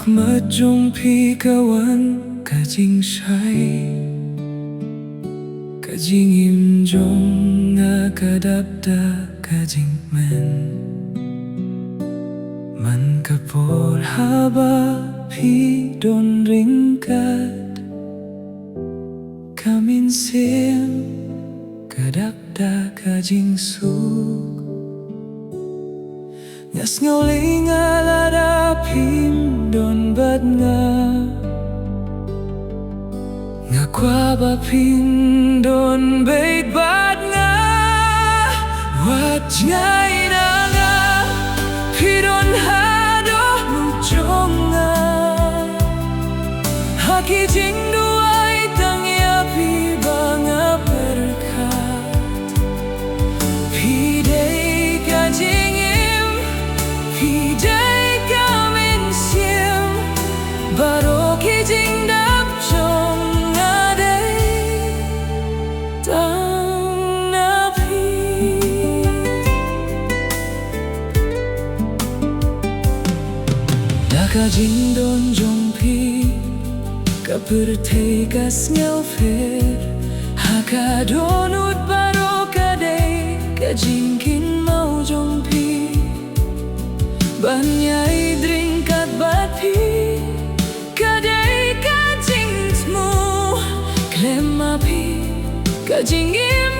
mất trong phi kawan kajing say kajing im jong nga kadapda kajing men man kapor haba pi don ringkat kamin sim kadapda kajing suk ngas ngoling alada pim don bad nga kwa ba pim don bait bad nga wat ngai na nga pi don hado nung chong nga haki jing duai tang ya pi ba nga perkat pi dei ka jing Baro kijing dap chong ade tang na pi Daka jing don jong pi kapur te kas ngel fer haka donut baro kade kajing kin mau jong pi banyai dringkat bat pi kadai kajing tmu klem api kajing im